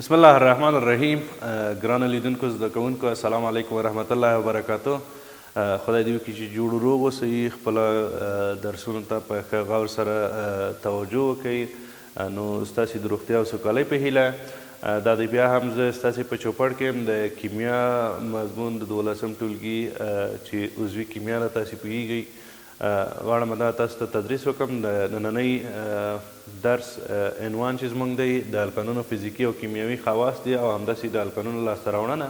بسم الله الرحمن الرحیم. ګرانو لیدونکو زده کوونکو السلام علیکم ورحمت الله وبرکاتو. خدای دې وکړي چې جوړ روغ اوسئ، خپله درسونو ته په ښه غور سره توجه وکړئ. نو ستاسې د روغتیا او سوکالۍ په هیله دا دی بیا هم زه ستاسې په چوپړ کې یم د کیمیا مضمون د 12 ټولګي چې عضوي کیمیا ده، تاسې پوهیږئ. غواړم دا تاسو ته تدریس وکړم. د نننۍ درس عنوان چې زموږ دی د القانونو فزیکي او کیمیاوي خواص دي او همداسې د القانونو لاسته راوړنه.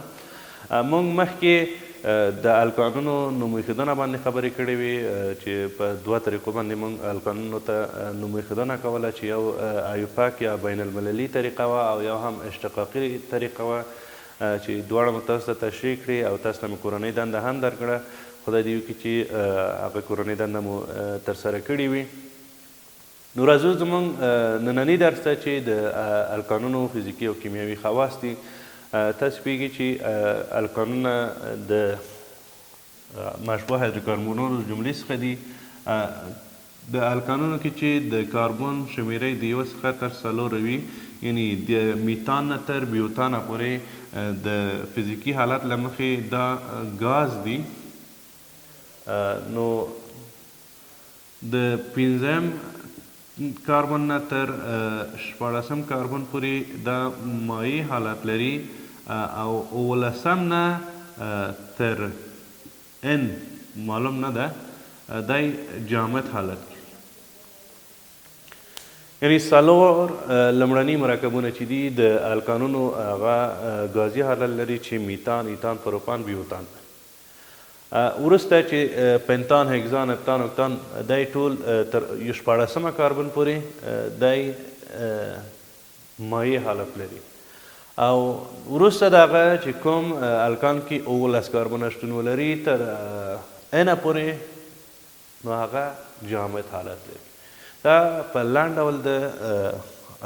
موږ مخکې د القانونو نومایښودنه باندې خبرې کړې وې چې په دوه طریقو باندې موږ القانونو ته نومایښودنه کوله، چې یو ایوپاک یا بین المللي طریقه وه او یو هم اشتقاقي طریقه وه چې دواړه مو تاسو ته تشریح کړي او تاسو ته مې کورنۍ دنده هم درکړه. خدای دې وکړي چې هغه کورنۍ دنده مو ترسره کړې وي. نو راځو زموږ ننني درس ته چې د القانونو فزیکي او کیمیاوي خواص دي. تاسو پوهیږئ چې القانونونه د مشبوع هایدروکاربنونو جملې څخه دي. د القانونو کې چې د کاربن شمیرې د 1 څخه تر 4 وي، یعنی د میتان نه تر بیوتانه پورې د فزیکي حالت له مخې دا ګاز دي. نو د 5م کاربن نه تر 14م کاربن پورې دا مایع حالت لري او 18م نه تر n معلوم نه ده دی جامد حالت کې. یعنی 4 لومړني مرکبونه چې دي د القانونو هغه ګازي حالت لري چې میتان، ایتان، پروپان، بیوتان. وروسته چې پنتان، هگزان، اپتان، اوکتان دی ټول تر 14مه کاربن پورې دی مایع حالت لري او وروسته د هغه چې کوم الکان کې 18 کاربن شتون ولري تر n پورې نو هغه جامد حالت لري. دا په لاندې ډول د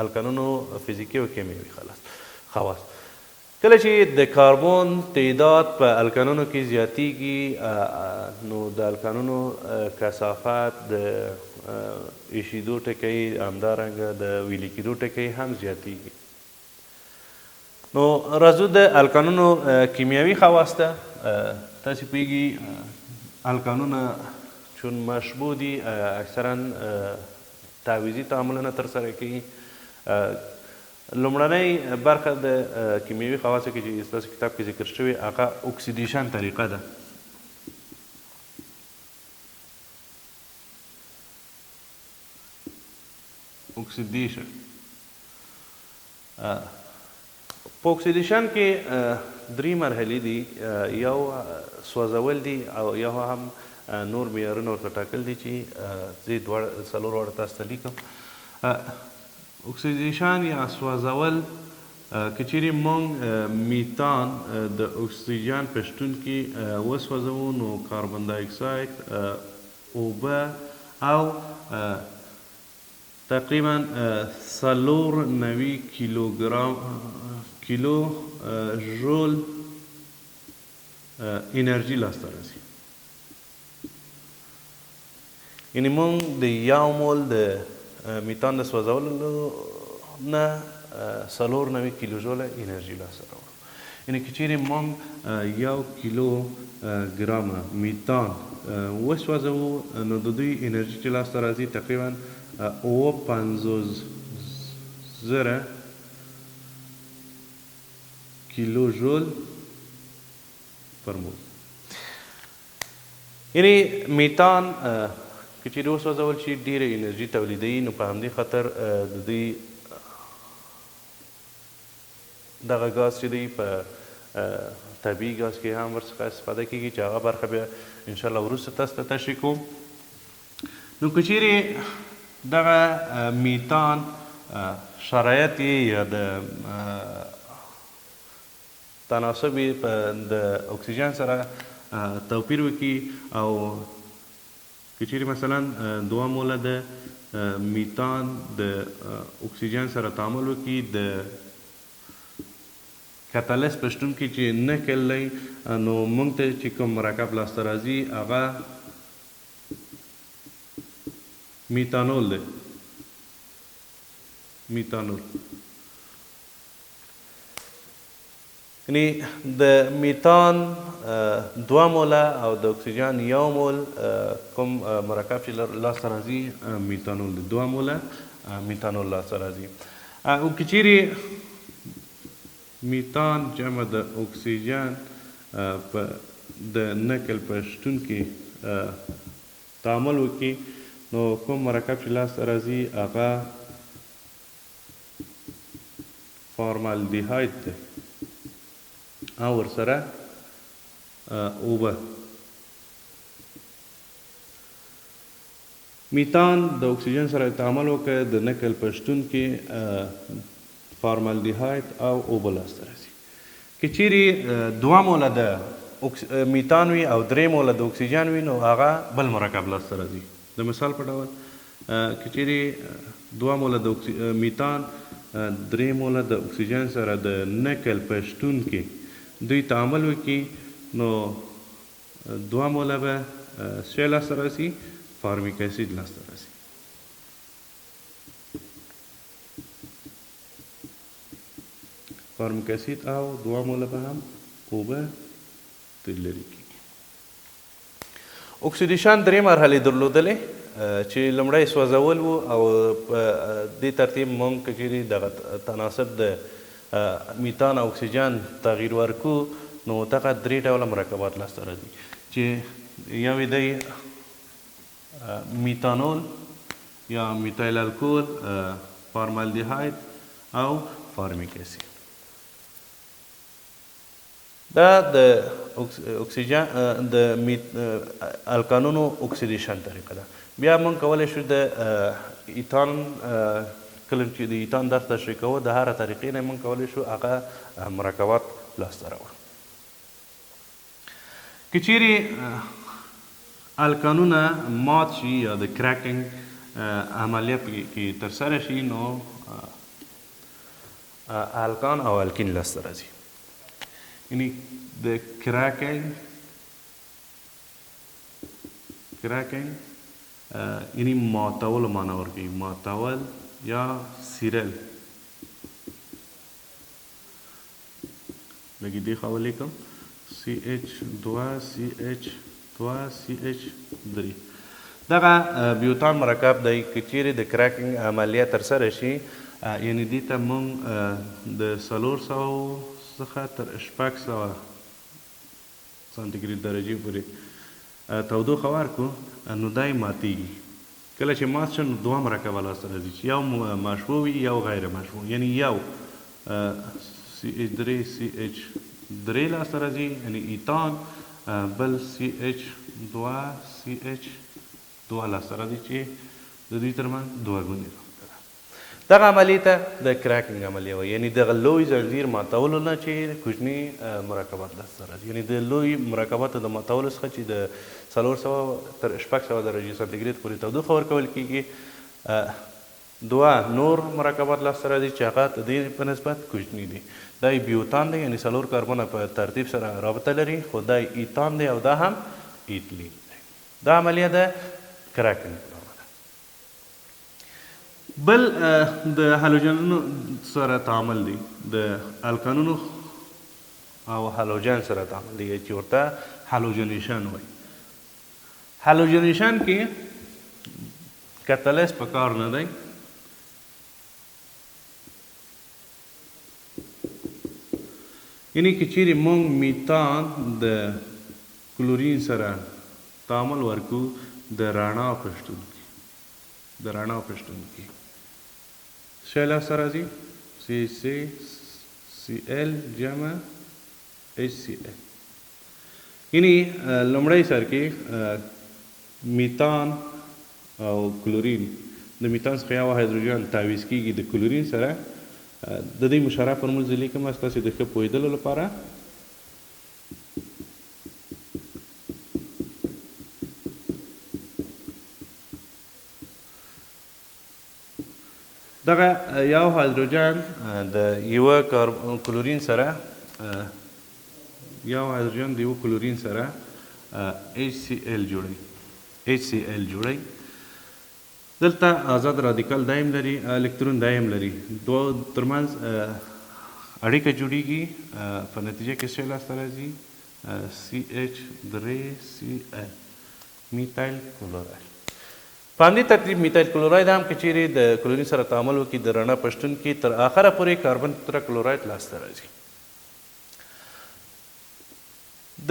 القانونو فزیکي او کیمیاوي خواص. کله چې د کاربن تعداد په القانونو کې زیاتیږي نو د القانونو کثافت، د ایشیدو ټکی، همدارنګه د ویلي کېدو ټکی هم زیاتیږي. نو راځو د القانونو کیمیاوي خواص ته. تاسې پوهیږئ القانونه چون مشبوع دي اکثرا تعویضي تعاملونه ترسره کوي. لومړنۍ برخه د کیمیاوي خواصو کې چې ستاسو کتاب کې ذکر شوې هغه اکسیدیشن طریقه ده. اکسیدیشن په اکسیدیشن کې 3 مرحلې دي. یو سوځول دي او یو هم نور معیارونه ورته ټاکل دي چې زه دواړه 4 واړه تاسو ته لیکم. اکسیدیشن یا سوځول که چیرې موږ میتان د اکسیجن په شتون کې وسوځوو نو کاربن دای اکساید، اوبه او تقریبا 490 کیلو ژول انرژي لاسته راځي. یعنی موږ د یو مول د میتان د سوځولو نه 490 کیلو ژوله انرژي لاسته راوړو. یعنی که چیرې موږ 1 کیلو ګرامه میتان وسوځوو نو د دوی انرژي چې لاسته راځي تقریبا 50,000 کیلو ژول پر مول. یعنی میتان که چیرې وسوځول شي ډېره انرژي تولیدوي. نو په همدې خاطر د دوی دغه ګاز چې دی په طبیعي ګاز کې هم ورڅخه استفاده کیږي چې هغه برخه بیا انشاءالله وروسته تاسو ته تشریح کوم. نو که چیرې دغه میتان شرایط یا د تناسب د اکسیجن سره توپیر وکړي او که چیرې مثلا 2 موله د میتان د اکسیجن سره تعامل وکړي د کتالست په شتون کې چې نه کلی نو موږ ته چې کوم مرکب لاسته راځي هغه میتانول دی. میتانول یعنی د میتان 2 موله او د اکسیجن 1 مول کوم مرکب چې لاسته راځي میتانول د 2 موله میتانول لاسته راځي. او که چیرې میتان جمع د اکسیجن په د نقل په شتون کې تعامل وکړي نو کوم مرکب چې لاسته راځي هغه فارمالدیهاید دی او ورسره اوبه. میتان د اکسیجن سره تعامل وکړي د نقل په شتون کې فارمالدیهاید او اوبه لاسته راځي. که چیرې 2 موله د میتان وي او 3 موله د اکسیجن وي نو هغه بل مرکب لاسته راځي. د مثال په ډول که چیرې 2 موله د میتان 3 موله د اکسیجن سره د نقل په شتون کې دوی تعامل وکړي نو 2 موله به څه لاسته راځي؟ فارمیک اسید لاسته راځي. فارمیک اسید او 2 موله به هم اوبه لري کېږي. اکسیدیشن 3 مرحلې درلودلې چې لومړی سوځول و او په دې ترتیب موږ که چیرې دغه تناسب د میتان او اکسیجن تغییر ورکو نو دغه 3 ډوله مرکبات لاسته راځي چې یو یې دی میتانول یا میتایل الکول، فارمالدیهاید او فارمیک اسید. دا د اکسیجن د الکانونو اکسیدیشن طریقه ده. بیا موږ کولی شو د ایتان کله چې د ایتان درس تشریح کوو د هره طریقې نه موږ کولی شو هغه مرکبات لاسته راوړو. که چیرې الکانونه مات شي یا د کراکینګ عملیه کې ترسره شي نو الکان او الکین لاسته راځي. یعنی د کراکینګ یعنی ماتول معنا ورکوي، ماتول یا سیرل. لږ دې خوا ولیکم CH2CH2CH3. دغه بیوتان مرکب دی که چیرې د کراکینګ عملیه ترسره شي یعنی دې ته موږ د 400 څخه تر 600 سانتیګریډ درجې پورې تودوخه ورکړو نو دا یې ماتېږي. کله چې مات شي نو 2 مرکبه لاسته راځي چې یو مشبوع وي یو غیر مشبوع. یعنی یو CH3CH3 لاسته راځي یعنی ایتان، بل CH2CH2 لاسته راځي چې د دوی ترمنځ 2 ګونې. دغه عملیې ته د کراکینګ عملیه وایي. یعنی دغه لوی زنځیر ماتولو نه چې کوچني مرکبات لاسته راځي. یعنی د لوی مرکباتو د ماتولو څخه چې د 400 تر 600 درجې سانتیګریډ پورې تودوخه ورکول کېږي 2 نور مرکبات لاسته راځي چې هغه د دې په نسبت کوچني دي. دا یې بیوتان دی یعنی 4 کاربونه په ترتیب سره رابطه لري خو دا یې ایتان دی او دا هم ایتلین دی. دا عملیه د کراکینګ. بل د هالوجنونو سره تعامل دی، د الکانونو او هالوجن سره تعامل دی چې ورته هالوجنیشن وایي. هالوجنیشن کې کتلیس پکار نه دی. یعنی که چیرې موږ میتان د کلورین سره تعامل ورکو د رڼا په شتون کې څه لاسته راځي؟ CCCl جمع HCl. یعنی لومړی سر کې میتان او کلورین د میتان څخه یو هایدروجن تعویض کېږي د کلورین سره. د دې مشرع فورمول زه لیکم ستاسې د ښه پوهېدلو لپاره. دغه یو هایدروجن د یوه کلورین سره HCl جوړوي. دلته آزاد رادیکال دایم لري، الکترون دایم لري. دوه ترمنځ اړیکه جوړیږي په نتیجه کې څه لاسته راځي CH3Cl میتایل کلوراید. په همدې ترتیب میتایل کلوراید هم که چیرې د کلورین سره تعامل وکړي د رڼا په شتون کې تر آخره پورې کاربن تترا کلوراید لاسته راځي. د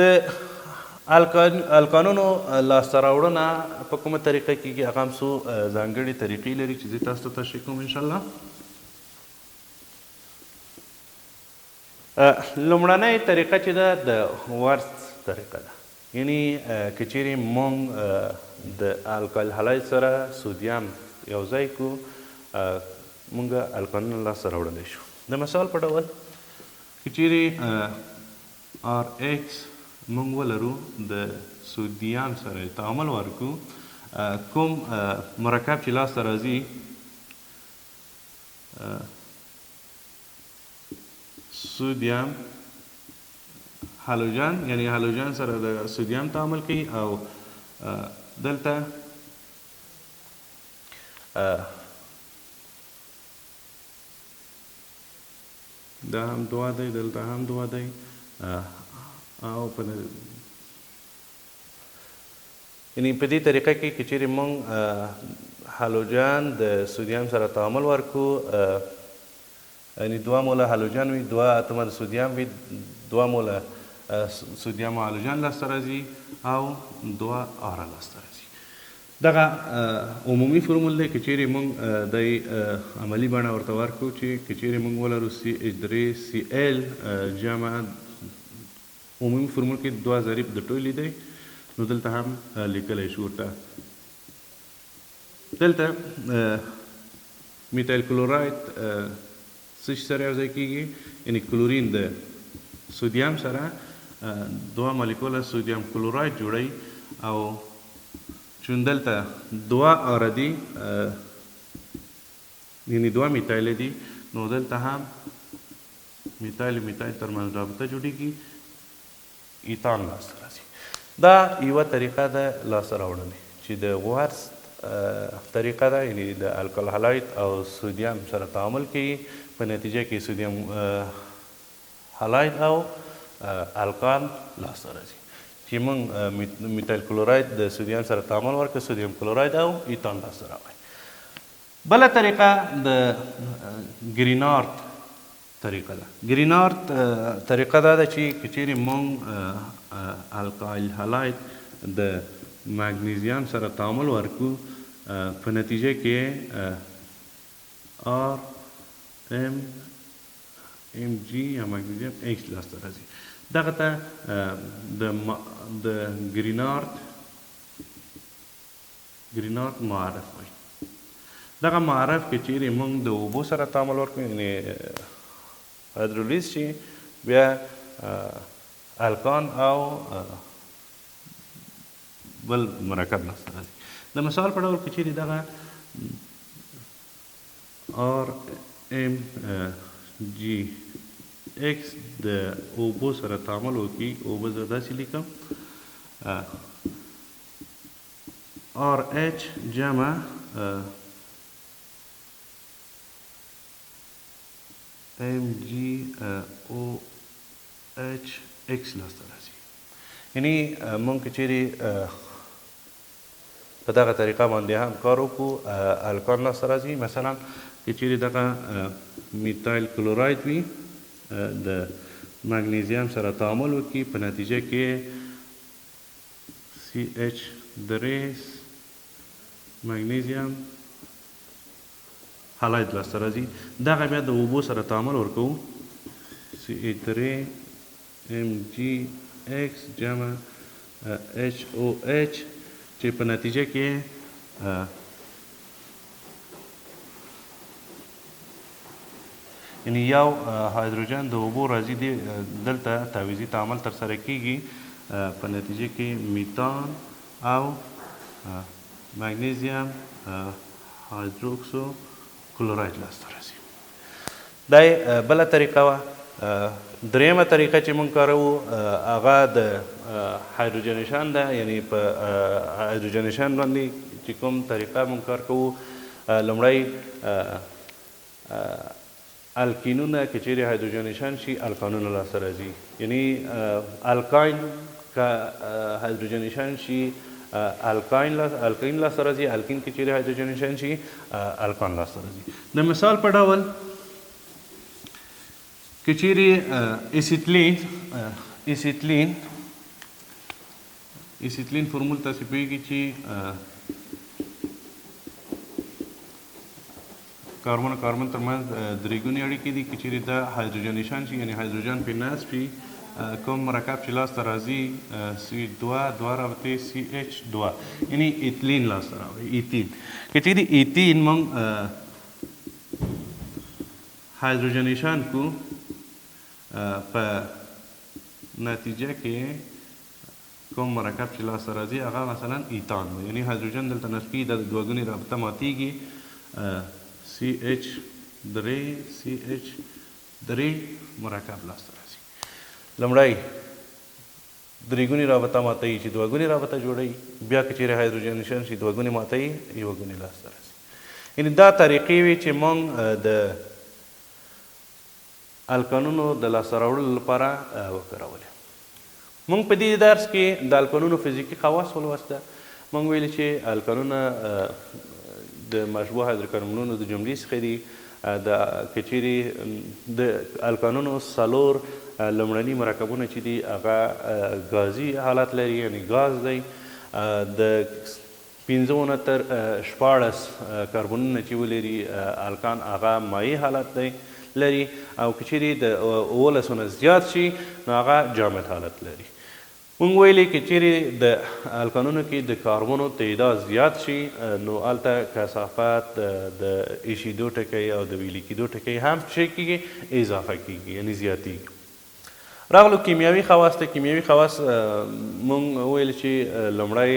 القانونو لاسته راوړنه په کومه طریقه کېږي هغه هم څو ځانګړې طریقې لري چې زه تاسو ته تشریح کوم انشاءالله. لومړنۍ طریقه چې ده د ورس طریقه ده، یعنی که چیرې مونږ د الکایل هالایډ سره سودیم یو ځای کړو مونږ القانونه لاسته راوړلی شو. د مثال په ډول که چیرې RH مونږ ولرو د سودیم سره تعامل ورکړو، کوم مرکب چې لاسته راځي سودیم هالوجن، یعنی هالوجن سره د سودیم تعامل کوي او دلته دا هم دوه دی، دلته هم دوه دی او په یعنی په دې طریقه کې که چیرې مونږ هالوجن د سودیم سره تعامل ورکړو، یعنی 2 موله هالوجن وي، 2 اتمه د سودیم وي، 2 موله سودیم او هالوجن لاسته راځي او 2 آره لاسته راځي. دغه عمومي فرمول دی. که چیرې مونږ د عملي بڼه ورته ورکړو چې که چیرې مونږ ولرو CH3Cl جمع عمومي فرمول کې 2 ضریب د ټولې دی، نو دلته هم لیکلی شو ورته. دلته میتایل کلوراید څه شي سره یو ځای کېږي، یعنی کلورین د سودیم سره 2 مالیکوله سودیم کلوراید جوړوي او چون دلته 2 آره دي یعنی 2 میتایل دي، نو دلته هم میتایل میتایل ترمنځ رابطه جوړیږي، ایتان لاسته راځي. دا یوه طریقه ده لاسته راوړنې چې د ورس طریقه ده، یعنی د الکل هالایډ او سودیم سره تعامل کوي، په نتیجه کې سودیم هالایډ او الکان لاسته راځي. چې موږ میتایل کلوراید د سودیم سره تعامل ورکړو، سودیم کلوراید او ایتان لاسته راغی. بله طریقه د ګرینارد طریقه ده. ګرینارد طریقه دا ده چې که چیرې موږ الکایل هالایډ د مګنیزیم سره تعامل ورکړو، په نتیجه کې RMG یا مګنیزیم ایکس لاسته راځي. دغه ته د ګرینارد معرف وایي. دغه معرف که چیرې موږ د اوبو سره تعامل وکړو، یعنې هایدرولیز شي، بیا الکان او بل مرکب لاسته راځي. د مثال په ډول که چیرې دغه RMGX د اوبو سره تعامل وکړي، اوبه زه داسې لیکم RH جمع MgOH لاسته راځي. یعنی مونږ که چیرې په دغه طریقه باندې هم کار وکړو، الکان لاسته راځي. مثلا که چیرې دغه میتایل کلوراید وي، د مګنیزیم سره تعامل وکړي، په نتیجه کې CH3 مګنیزیم هالایډ لاسته راځي. دغه بیا د اوبو سره تعامل ورکوو، CH3MgX جمع HOH، چې په نتیجه کې یعنی یو هایدروجن د اوبو راځي، دلته تعویضي تعامل ترسره کیږي، په نتیجه کې میتان او مګنیزیم هایدروکسو کلوراید لاسته راځي. دا بله طریقه وه. دریمه طریقه چې مونږ کاروو هغه د هایدروجنیشن ده، یعنی په هایدروجنیشن باندې چې کوم طریقه مونږ کار کوو، لومړی الکینونه که چیرې هایدروجنیشن شي الکانونه لاسته راځي. یعنی الکاین که هایدروجنیشن شي الکاین لاسته راځي، الکین که چیرې هایدروجنیشن شي الکان لاسته راځي. د مثال په ډول که چیرې اسیتلین فورمول تاسې پوهېږي چې کاربن او کاربن ترمنځ درې ګونې اړیکې دي. که چیرې دا هایدروجنیشن شي یعنې هایدروجن پرې نصب شي، کوم مرکب چې لاسته راځي دوه رابطې CH2 یعنې ایتلین لاسته راوړي. ایتین که چیرې ایتین موږ هایدروجنیشن کو په نتیجه کې کوم مرکب چې لاسته راځي هغه مثلا ایتان و، یعنې هایدروجن دلته نصب کېږي، د دوه ګونې رابطه ماتېږي، CH3 مرکب لاسته راځي. لومړی درې ګونې رابطه ماتوي چې دوه ګونې رابطه جوړوي، بیا که چیرې هایدروجنیشن شي دوه ګونې ماتوي یوه ګونې لاسته راځي. یعنې دا طریقې وې چې موږ د الکانونو د لاسته راوړلو لپاره وکارولې. موږ په دې درس کې د الکانونو فزیکي خواص ولوسته. موږ ویلي چې الکانونه د مشبوع هایدروکربنونو د جملې څخه دي. که چیرې د الکانونو څلور لومړني مرکبونه چې دي هغه ګازي حالت لري، یعنې ګاز دی. د 15 نه تر 14 کاربنونه چې ولري الکان هغه مایع حالت دی لري، او که چیرې د 18 نه زیات شي نو هغه جامد حالت لري. مونږ ویلي که چیرې د الکانونو کې د کاربنو تعداد زیات شي نو هلته کثافت د ایشیدو ټکی او د ویلي کېدو ټکی هم څه کېږي اضافه کېږي، یعنې زیاتېږي. راغلو کیمیاوي خواص ته. کیمیاوي خواص مونږ ویل چې لومړی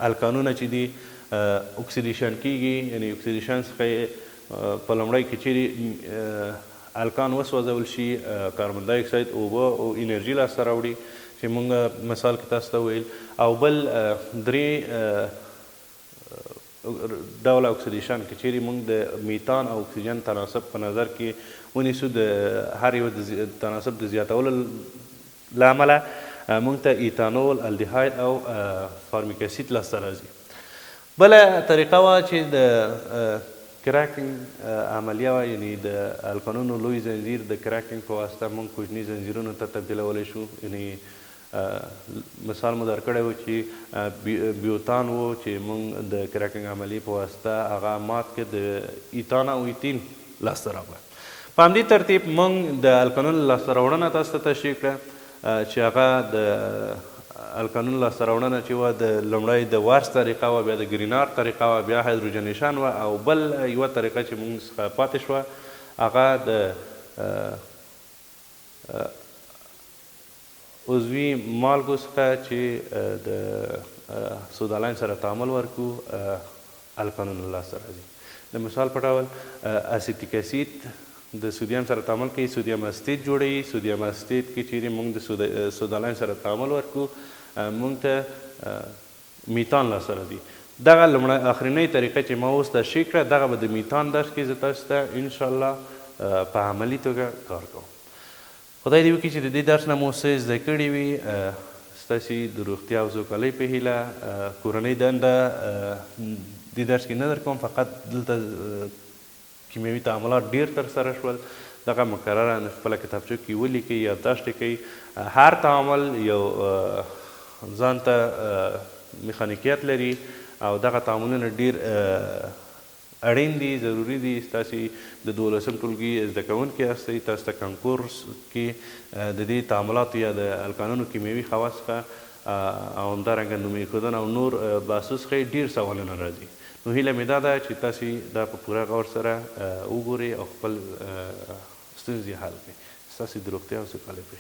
الکانونه چې دي اکسیدیشن کېږي، یعنې اکسیدیشن څخه په لومړی کې چیرې الکان وسوځول شي کاربن دای اکساید اوبه او انرژي لاسته راوړي چې مونږ مثال کې تاسو ته ویل، او بل درې ډوله اکسیدیشن که چیرې مونږ د میتان او اکسیجن تناسب په نظر کې ونیسو، د هر یو تناسب د زیاتولو له امله مونږ ته ایتانول، الدیهاید او فارمیک اسید لاسته راځي. بله طریقه وه چې د کراکینګ عملیه وه، یعنې د الکانونو لوی زنځیر د کراکینګ په واسطه مونږ کوچني زنځیرونو ته تبدیلولی شو. یعنې مثال مو درکړی و چې بیوتان و چې مونږ د کراکینګ عملیې په واسطه هغه مات کړ، د ایتان او ایتین لاسته راغله. په همدې ترتیب مونږ د الکانونو لاسته راوړنه تاسو ته تشریح کړه چې هغه د الکانونو لاسته راوړنه چې وه د لومړی د وارس طریقه وه، بیا د ګرینار طریقه وه، بیا هایدروجنیشن وه، او بل یوه طریقه چې مونږ څخه پاتې شوه هغه د عضوي مالګو څخه چې د سودا لاین سره تعامل ورکړو الکانونو لاسته راځي. د مثال په ډول اسیټیک اسید د سودیم سره تعامل کوي، سودیم اسیټ جوړوي. سودیم اسیټ کې چیرې موږ د سودا لاین سره تعامل ورکړو موږ ته میتان لاسته راځي. دغه لومړی اخرنۍ طریقه چې ما اوس تشریح کړه دغه به د میتان درس کې زه تاسو ته انشاءالله په عملي توګه کار کوم. خدای دې وکړي چې د دې درس نه مو څه زده کړي وي. ستاسې د روغتیا او سوکالۍ په هیله کورنۍ دنده دې درس کې نه در کوم، فقط دلته کیمیاوي تعاملات ډېر ترسره شول. دغه مکرره خپله کتابچو کې ولیکئ، یادداشت یې کوئ. هر تعامل یو ځان ته میخانیکیت لري او دغه تعاملونه ډېر اړین دي، ضروري دي. ستاسې د 12م ټولګي زده کوونکي یاستئ، تاسو ته کنکورس کې د دې تعاملاتو یا د الکانونو کیمیاوي خواص څخه او همدارنګه نوم ایښودنه او نور بحثو څخه ډېر سوالونه راځي. نو هیله مې دا ده چې تاسې دا په پوره غور سره وګورئ او خپل ستونزې حل کړئ. ستاسې د روغتیا او سوکالۍ په